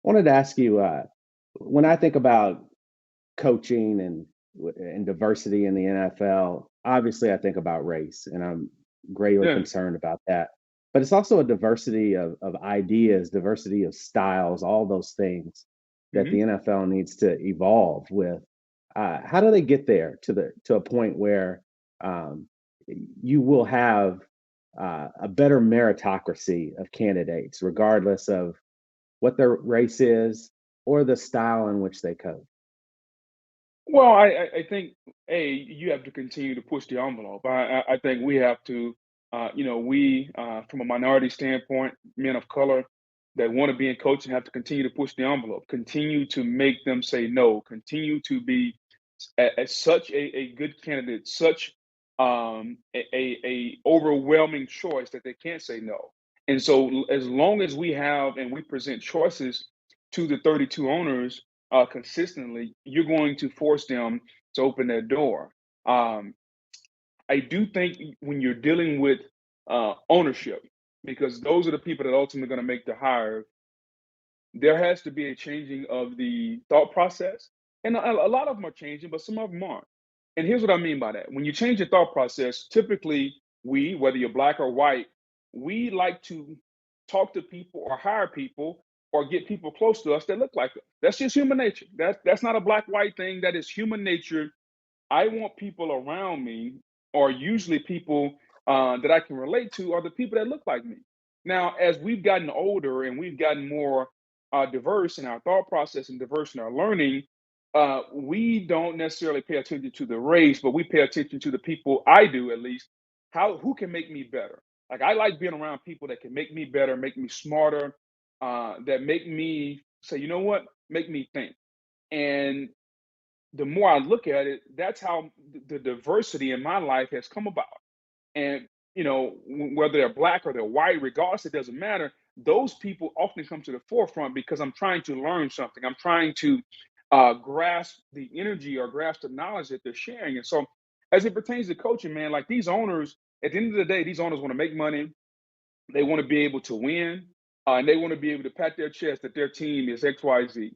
Wanted to ask you, when I think about coaching and diversity in the NFL, obviously I think about race, and I'm greatly Yeah. concerned about that. But it's also a diversity of ideas, diversity of styles, all those things that Mhm. the NFL needs to evolve with. How do they get there to a point where um, you will have a better meritocracy of candidates, regardless of what their race is or the style in which they coach? Well, I think you have to continue to push the envelope. I think we have to, we from a minority standpoint, men of color that want to be in coaching have to continue to push the envelope, continue to make them say no, continue to be such a good candidate, such a overwhelming choice that they can't say no. And so, as long as we have and we present choices to the 32 owners consistently, you're going to force them to open their door. Um, I do think when you're dealing with ownership, because those are the people that are ultimately going to make the hire, there has to be a changing of the thought process. And a lot of them are changing, but some of them aren't. And here's what I mean by that. When you change your thought process, typically we, whether you're black or white, we like to talk to people or hire people or get people close to us that look like us. That's just human nature. That's not a black white thing. That is human nature. I want people around me, or usually people that I can relate to, are the people that look like me. Now, as we've gotten older and we've gotten more diverse in our thought process and diverse in our learning, we don't necessarily pay attention to the race, but we pay attention to the people. I do, at least. How who can make me better? Like I like being around people that can make me better, make me smarter, that make me say, you know what, make me think. And the more I look at it, that's how the diversity in my life has come about. And whether they're black or they're white, regardless, it doesn't matter. Those people often come to the forefront because I'm trying to learn something. I'm trying to grasp the energy or grasp the knowledge that they're sharing. And so, as it pertains to coaching, man, like these owners, at the end of the day, these owners want to make money. They want to be able to win, and they want to be able to pat their chest that their team is XYZ.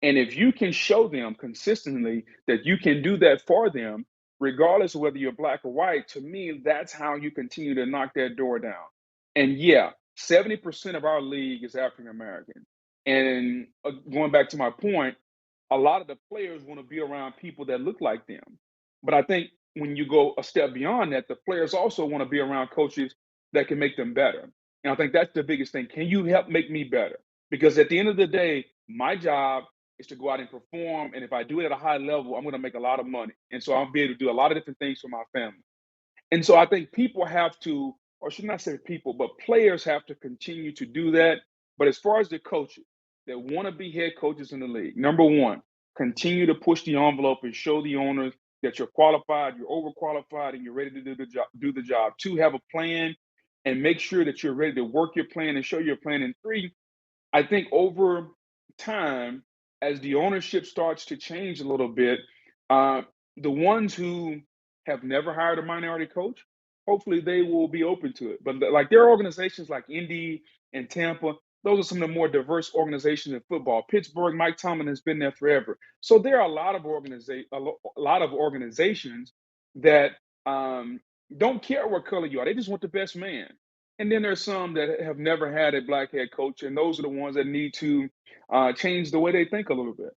And if you can show them consistently that you can do that for them, regardless of whether you're black or white, to me, that's how you continue to knock that door down. And yeah, 70% of our league is African American. And going back to my point, a lot of the players want to be around people that look like them. But I think when you go a step beyond that, the players also want to be around coaches that can make them better. And I think that's the biggest thing. Can you help make me better? Because at the end of the day, my job is to go out and perform. And if I do it at a high level, I'm going to make a lot of money. And so I'll be able to do a lot of different things for my family. And so I think people have to, or should not say people, but players have to continue to do that. But as far as the coaches that want to be head coaches in the league, number one, continue to push the envelope and show the owners that you're qualified, you're overqualified, and you're ready to do the job. Do the job. Two, have a plan and make sure that you're ready to work your plan and show your plan. And three, I think over time, as the ownership starts to change a little bit, uh, the ones who have never hired a minority coach, hopefully they will be open to it. But like there are organizations like Indy and Tampa, those are some of the more diverse organizations in football. Pittsburgh, Mike Tomlin has been there forever. So there are a lot of a lot of organizations that don't care what color you are. They just want the best man. And then there's some that have never had a black head coach, and those are the ones that need to change the way they think a little bit.